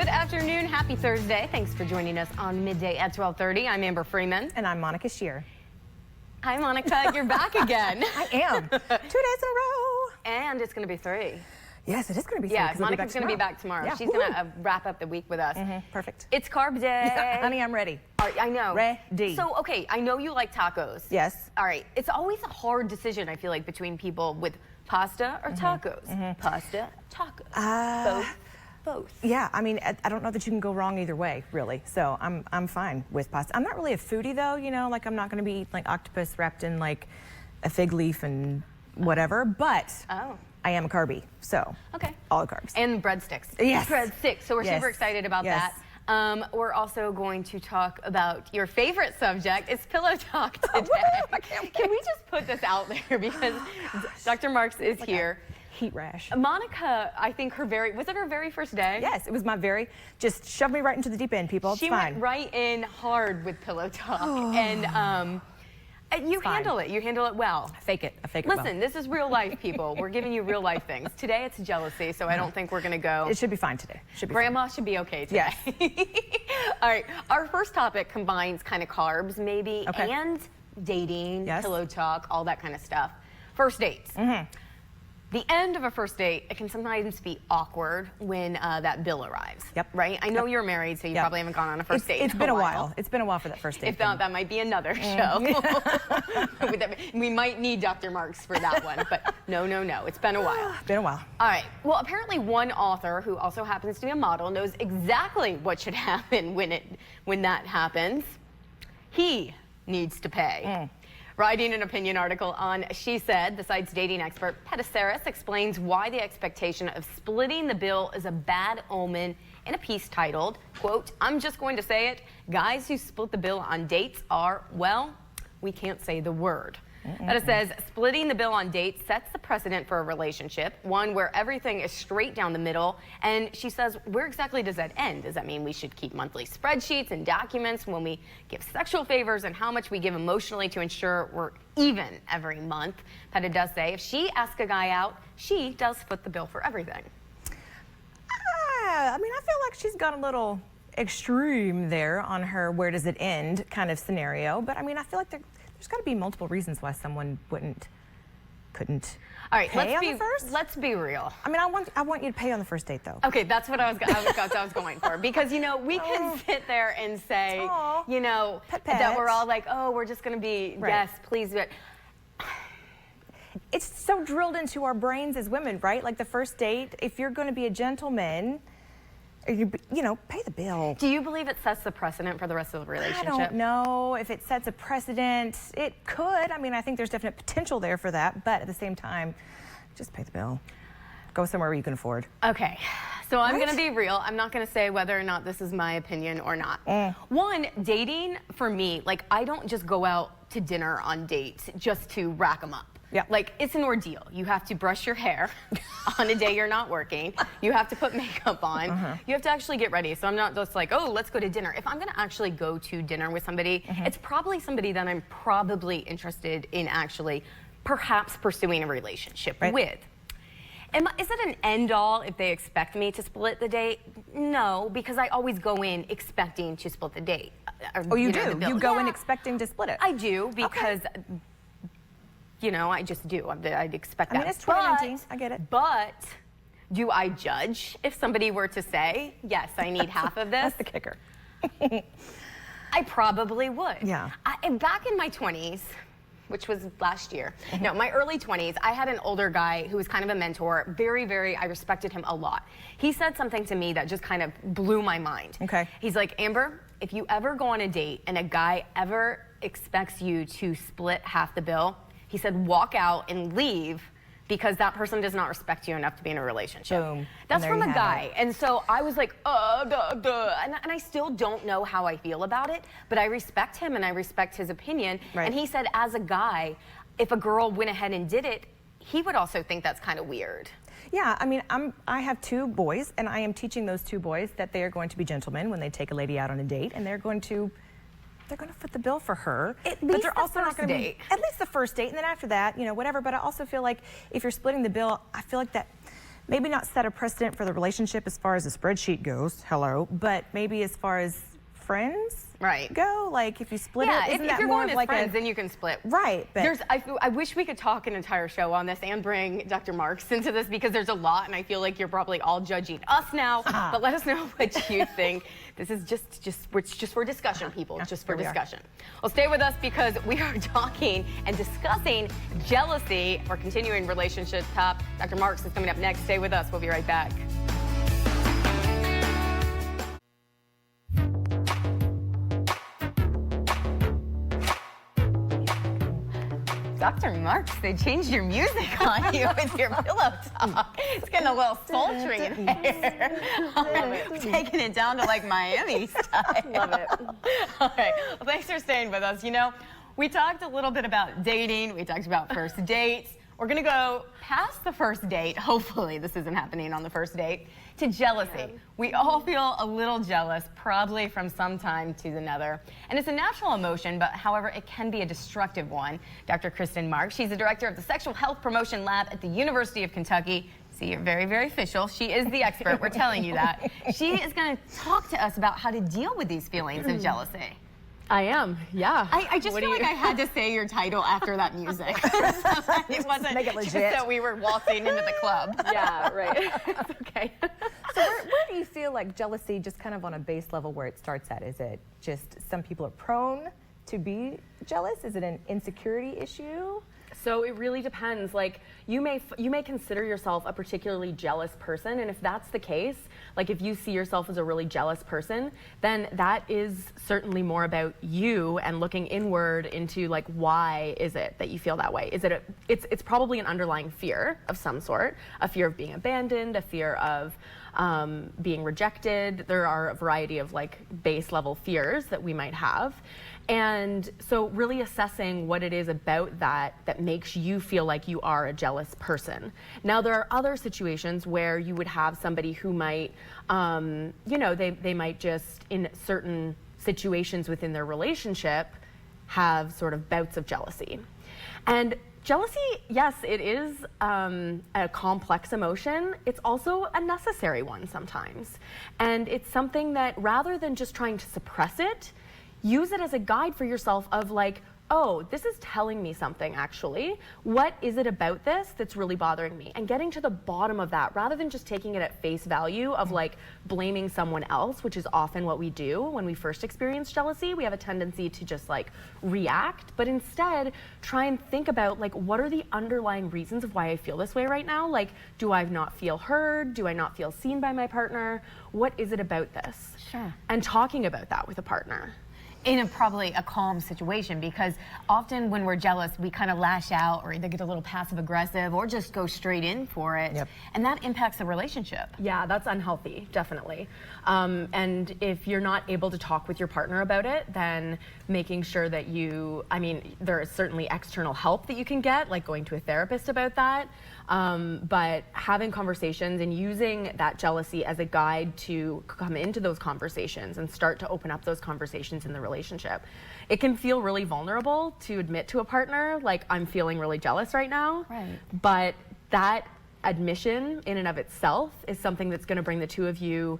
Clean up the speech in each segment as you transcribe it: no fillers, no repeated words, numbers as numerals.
Good afternoon. Happy Thursday. Thanks for joining us on Midday at 12:30. I'm Amber Freeman. And I'm Monica Shearer. Hi, Monica. You're back again. I am. 2 days in a row. And it's going to be 3. Yes, it is going to be 3. Yeah, Monica's going to be back tomorrow. Yeah. She's going to wrap up the week with us. Perfect. It's carb day. Yeah, honey, I'm ready. I know. Ready. So, okay, I know you like tacos. Yes. All right. It's always a hard decision, I feel like, between people with pasta or tacos. Pasta, tacos. Both. Yeah, I mean, I don't know that you can go wrong either way, really. So I'm fine with pasta. I'm not really a foodie, though, you know, like I'm not going to be eating like octopus wrapped in like a fig leaf and whatever, but I am a carbie, so all the carbs. And breadsticks. Yes. Breadsticks, so we're super excited about that. We're also going to talk about your favorite subject. It's pillow talk today. Can we just put this out there because Dr. Marks is here. Heat rash. Monica, I think was it her very first day? Yes, it was my just shoved me right into the deep end, people. It's she fine. went right in hard with pillow talk. And you handle it. You handle it well. I fake it well. Listen, this is real life, people. We're giving you real life things. Today it's jealousy, so I don't think we're going to go. It should be fine today. Grandma should be okay today. Yes. All right. Our first topic combines kind of carbs maybe and dating, pillow talk, all that kind of stuff. First dates. The end of a first date, it can sometimes be awkward when that bill arrives. Right? I know you're married, so you probably haven't gone on a first date. It's been a while. It's been a while for that first date. If not, that might be another show. We might need Dr. Marks for that one, but no. It's been a while. Been a while. All right. Well, apparently one author who also happens to be a model knows exactly what should happen when that happens. He needs to pay. Writing an opinion article on She Said, the site's dating expert, Petaceris, explains why the expectation of splitting the bill is a bad omen in a piece titled, quote, I'm just going to say it, guys who split the bill on dates are, well, we can't say the word. But it says, splitting the bill on dates sets the precedent for a relationship, one where everything is straight down the middle. And she says, where exactly does that end? Does that mean we should keep monthly spreadsheets and documents when we give sexual favors and how much we give emotionally to ensure we're even every month? But it does say, if she asks a guy out, she does foot the bill for everything. I mean, I feel like she's gone a little extreme there on her where does it end kind of scenario. But I mean, I feel like there's got to be multiple reasons why someone couldn't All right, pay on the first. Let's be real. I mean, I want you to pay on the first date, though. Okay, that's what I was going for. Because, you know, we can sit there and say, you know, that we're all like, oh, we're just going to be, yes, please. But it's so drilled into our brains as women, right? Like the first date, if you're going to be a gentleman, you know, pay the bill. Do you believe it sets the precedent for the rest of the relationship? I don't know if it sets a precedent. It could. I mean, I think there's definite potential there for that. But at the same time, just pay the bill. Go somewhere where you can afford. Okay. So I'm going to be real. I'm not going to say whether or not this is my opinion or not. One, dating for me, like I don't just go out to dinner on dates just to rack them up. Like, it's an ordeal. You have to brush your hair on a day you're not working. You have to put makeup on. You have to actually get ready. So I'm not just like, oh, let's go to dinner. If I'm going to actually go to dinner with somebody, it's probably somebody that I'm probably interested in actually perhaps pursuing a relationship with. Is it an end-all if they expect me to split the date? No, because I always go in expecting to split the date. Oh, you do? You go in expecting to split it? I do, because... You know, I just do. I'd expect that. I mean, it's 2019. I get it. But do I judge if somebody were to say, yes, I need half of this? That's the kicker. I probably would. Yeah. Back in my 20s, which was last year, no, my early 20s, I had an older guy who was kind of a mentor. I respected him a lot. He said something to me that just kind of blew my mind. He's like, Amber, if you ever go on a date and a guy ever expects you to split half the bill, he said, walk out and leave because that person does not respect you enough to be in a relationship. Boom. That's from a guy. And so I was like, and I still don't know how I feel about it, but I respect him and I respect his opinion. And he said, as a guy, if a girl went ahead and did it, he would also think that's kind of weird. Yeah, I mean, I have 2 boys, and I am teaching those 2 boys that they are going to be gentlemen when they take a lady out on a date, and they're going to foot the bill for her. But they're also not going to be at least the first date, and then after that, you know, whatever. But I also feel like if you're splitting the bill, I feel like maybe not set a precedent for the relationship as far as the spreadsheet goes, hello, but maybe as far as friends go, like if you split it, isn't if that you're more going of as like friends, then you can split. Right, but I wish we could talk an entire show on this and bring Dr. Marks into this, because there's a lot, and I feel like you're probably all judging us now. But let us know what you think. This is just for discussion, people. Just for discussion. Well, stay with us, because we are talking and discussing jealousy. We're continuing relationship top. Dr. Marks is coming up next. Stay with us. We'll be right back. Dr. Marks, they changed your music on you with your pillow talk. It's getting a little sultry in here. Taking it down to like Miami style. Love it. All right. Well, thanks for staying with us. You know, we talked a little bit about dating. We talked about first dates. We're going to go past the first date. Hopefully this isn't happening on the first date. To jealousy. Yeah. We all feel a little jealous, probably from some time to another. And it's a natural emotion, but however, it can be a destructive one. Dr. Kristen Marks, she's the director of the Sexual Health Promotion Lab at the University of Kentucky. See, you're very, very official. She is the expert. We're telling you that. She is going to talk to us about how to deal with these feelings of jealousy. I am, yeah. I just feel like I had to say your title after that music. It wasn't make it legit. just that we were waltzing into the club. Yeah, right. It's okay. so where do you feel like jealousy, just kind of on a base level, where it starts at? Is it just some people are prone to be jealous? Is it an insecurity issue? So it really depends. Like you may consider yourself a particularly jealous person, and if that's the case, like if you see yourself as a really jealous person, then that is certainly more about you and looking inward into like why is it that you feel that way? Is it it's probably an underlying fear of some sort, a fear of being abandoned, a fear of being rejected. There are a variety of like base level fears that we might have. And so really assessing what it is about that makes you feel like you are a jealous person. Now, there are other situations where you would have somebody who might, you know, they might just, in certain situations within their relationship, have sort of bouts of jealousy. And jealousy, yes, it is a complex emotion. It's also a necessary one sometimes. And it's something that rather than just trying to suppress it, use it as a guide for yourself of like, oh, this is telling me something actually. What is it about this that's really bothering me? And getting to the bottom of that rather than just taking it at face value of like blaming someone else, which is often what we do when we first experience jealousy. We have a tendency to just like react, but instead try and think about like, what are the underlying reasons of why I feel this way right now? Like, do I not feel heard? Do I not feel seen by my partner? What is it about this? Sure. And talking about that with a partner. In probably a calm situation, because often when we're jealous, we kind of lash out or either get a little passive aggressive or just go straight in for it. Yep. And that impacts the relationship. Yeah, that's unhealthy, definitely. And if you're not able to talk with your partner about it, then making sure that there is certainly external help that you can get, like going to a therapist about that. But having conversations and using that jealousy as a guide to come into those conversations and start to open up those conversations in the relationship. It can feel really vulnerable to admit to a partner, like, I'm feeling really jealous right now. Right. But that admission in and of itself is something that's going to bring the two of you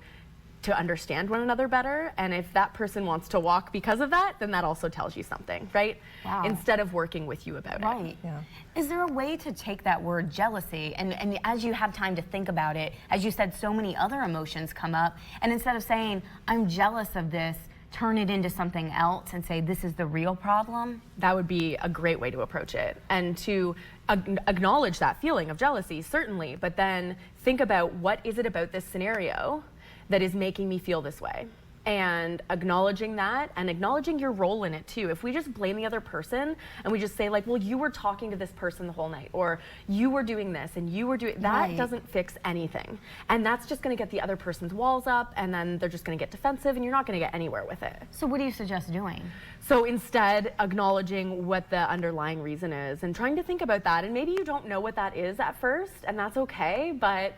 to understand one another better. And if that person wants to walk because of that, then that also tells you something, right? Wow. Instead of working with you about it. Right. Yeah. Is there a way to take that word jealousy and as you have time to think about it, as you said, so many other emotions come up, and instead of saying, I'm jealous of this, turn it into something else and say, this is the real problem? That would be a great way to approach it. And to acknowledge that feeling of jealousy, certainly, but then think about what is it about this scenario that is making me feel this way, and acknowledging that and acknowledging your role in it too. If we just blame the other person and we just say like, well, you were talking to this person the whole night, or you were doing this and you were doing that, right, doesn't fix anything. And that's just going to get the other person's walls up, and then they're just going to get defensive and you're not going to get anywhere with it. So what do you suggest doing? So instead, acknowledging what the underlying reason is and trying to think about that. And maybe you don't know what that is at first, and that's okay, but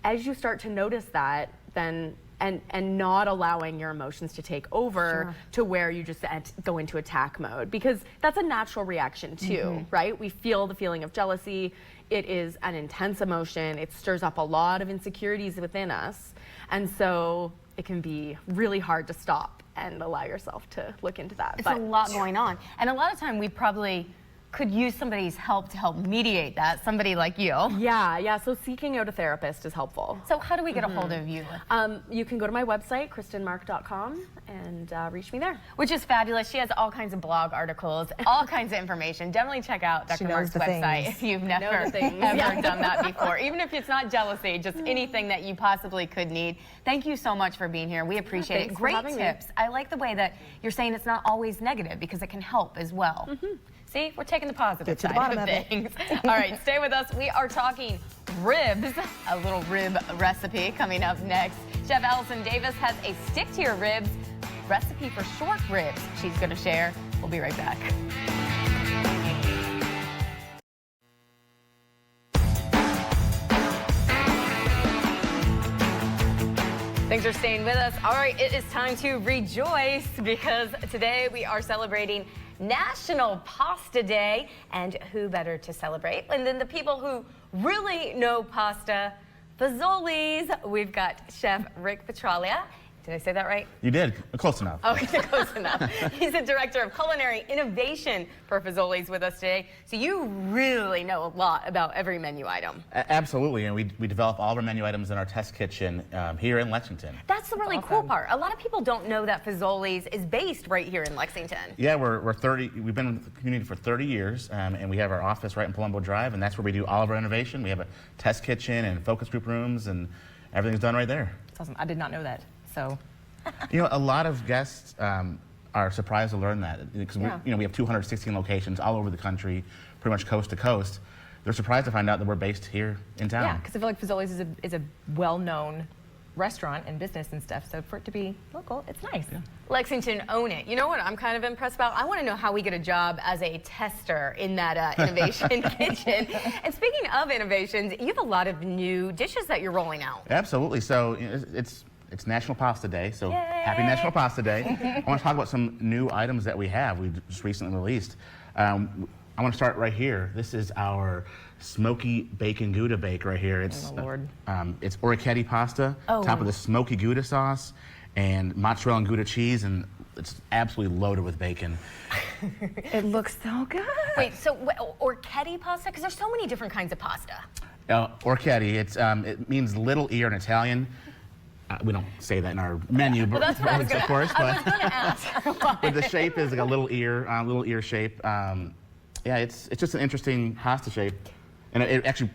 as you start to notice that, then and not allowing your emotions to take over to where you just go into attack mode, because that's a natural reaction too, right? We feel the feeling of jealousy. It is an intense emotion. It stirs up a lot of insecurities within us. And so it can be really hard to stop and allow yourself to look into that. It's a lot going on. And a lot of time we probably could use somebody's help to help mediate that, somebody like you. Yeah, so seeking out a therapist is helpful. So how do we get a hold of you? You can go to my website, kristenmark.com, and reach me there. Which is fabulous. She has all kinds of blog articles, all kinds of information. Definitely check out Dr. Mark's website if you've never ever done that before. Even if it's not jealousy, just anything that you possibly could need. Thank you so much for being here. We appreciate it. Great tips. I like the way that you're saying it's not always negative, because it can help as well. See, we're taking the positive side of things. All right, stay with us. We are talking ribs, a little rib recipe coming up next. Chef Allison Davis has a stick to your ribs recipe for short ribs she's going to share. We'll be right back. Thanks for staying with us. All right, it is time to rejoice, because today we are celebrating National Pasta Day, and who better to celebrate than the people who really know pasta, Fazoli's. We've got Chef Rick Petralia. Did I say that right? You did. Close enough. Okay, close enough. He's the Director of Culinary Innovation for Fazoli's with us today. So you really know a lot about every menu item. Absolutely, and we develop all of our menu items in our test kitchen here in Lexington. That's the really cool part. A lot of people don't know that Fazoli's is based right here in Lexington. Yeah, we've been in the community for 30 years, and we have our office right in Palumbo Drive, and that's where we do all of our innovation. We have a test kitchen and focus group rooms, and everything's done right there. That's awesome. I did not know that. So, you know, a lot of guests are surprised to learn that, because we have 216 locations all over the country, pretty much coast to coast. They're surprised to find out that we're based here in town. yeah, because I feel like Fazoli's is a well-known restaurant and business and stuff. So for it to be local, it's nice. Yeah. Lexington, own it. You know what I'm kind of impressed about? I want to know how we get a job as a tester in that innovation kitchen. And speaking of innovations, you have a lot of new dishes that you're rolling out. Absolutely. So it's National Pasta Day, so happy National Pasta Day. I want to talk about some new items that we just recently released. I want to start right here. This is our smoky bacon Gouda bake right here. It's it's orecchiette pasta, top of the smoky Gouda sauce, and mozzarella and Gouda cheese, and it's absolutely loaded with bacon. It looks so good. Wait, so orecchiette pasta? Because there's so many different kinds of pasta. Orecchiette, it means little ear in Italian. We don't say that in our menu, but that's what I was of course. I was gonna ask. But the shape is like a little ear shape. Yeah, it's just an interesting pasta shape, and it actually.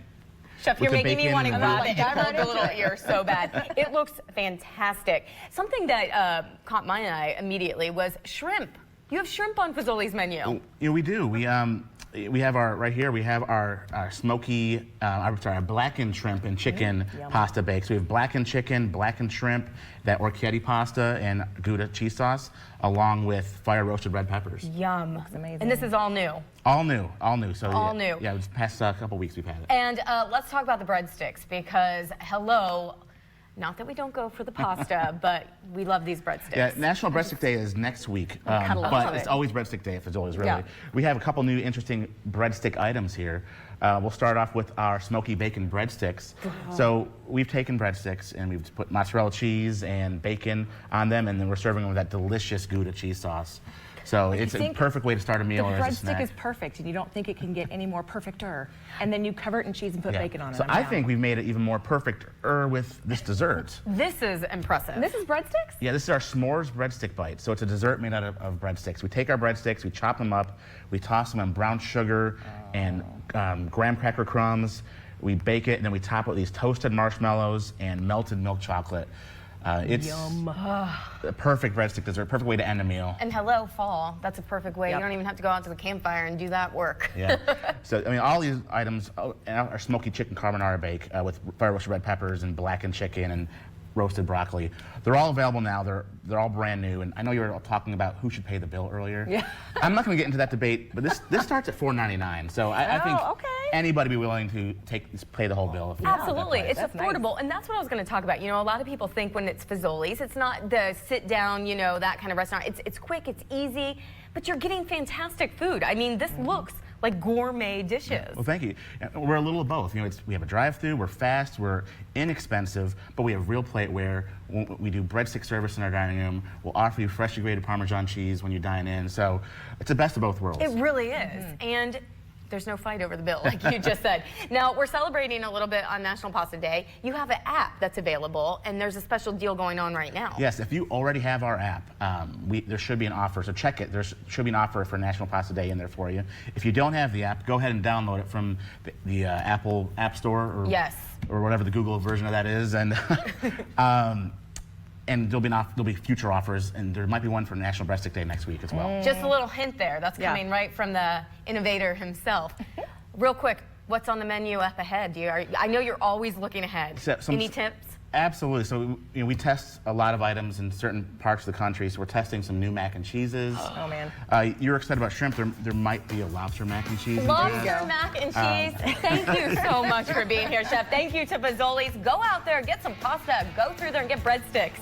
Chef, you're making me want to grab it and hold the little ear so bad. It looks fantastic. Something that caught my eye immediately was shrimp. You have shrimp on Fazoli's menu. Yeah, we do. We have our smoky, our blackened shrimp and chicken pasta bakes. We have blackened chicken, blackened shrimp, that orecchiette pasta, and Gouda cheese sauce, along with fire roasted red peppers. Yum. Looks amazing. And this is all new. All new. So all new. Yeah, this past couple weeks we've had it. And let's talk about the breadsticks, because hello. Not that we don't go for the pasta, but we love these breadsticks. Yeah, National Breadstick Day is next week, but it's always Breadstick Day at Fazoli's, really. Yeah. We have a couple new interesting breadstick items here. We'll start off with our smoky bacon breadsticks. So we've taken breadsticks and we've put mozzarella cheese and bacon on them, and then we're serving them with that delicious Gouda cheese sauce. So it's a perfect way to start a meal or as a snack. The breadstick is perfect, and you don't think it can get any more perfecter. And then you cover it in cheese and put bacon on it. So I think we've made it even more perfecter with this dessert. This is impressive. This is breadsticks? Yeah, this is our s'mores breadstick bite. So it's a dessert made out of breadsticks. We take our breadsticks, we chop them up, we toss them in brown sugar and graham cracker crumbs. We bake it, and then we top it with these toasted marshmallows and melted milk chocolate. It's a perfect breadstick dessert, perfect way to end a meal. And hello, fall. That's a perfect way. You don't even have to go out to the campfire and do that work. Yeah. So, I mean, all these items are smoky chicken carbonara bake with fire roasted red peppers and blackened chicken and roasted broccoli. They're all available now. They're all brand new. And I know you were talking about who should pay the bill earlier. Yeah. I'm not going to get into that debate, but this starts at $4.99. So I think anybody be willing to pay the whole bill. Absolutely, it's That's nice. affordable, and that's what I was going to talk about. You know, a lot of people think when it's Fazoli's, it's not the sit down, you know, that kind of restaurant. It's quick, it's easy, but you're getting fantastic food. I mean, this looks like gourmet dishes. Well, thank you. We're a little of both. You know, we have a drive-through, we're fast, we're inexpensive, but we have real plateware. We do breadstick service in our dining room. We'll offer you freshly grated Parmesan cheese when you dine in. So it's the best of both worlds. It really is. And there's no fight over the bill, like you just said. Now, we're celebrating a little bit on National Pasta Day. You have an app that's available, and there's a special deal going on right now. Yes, if you already have our app, there should be an offer, so check it. There should be an offer for National Pasta Day in there for you. If you don't have the app, go ahead and download it from the Apple App Store or whatever the Google version of that is. And and there'll be future offers, and there might be one for National Breast Day next week as well. Just a little hint there. That's coming right from the innovator himself. Real quick, what's on the menu up ahead? I know you're always looking ahead. Any tips? Absolutely. So you know, we test a lot of items in certain parts of the country. So we're testing some new mac and cheeses. Oh man. You're excited about shrimp. There might be a lobster mac and cheese. Lobster mac and cheese. Thank you so much for being here, Chef. Thank you to Fazoli's. Go out there, get some pasta, go through there and get breadsticks.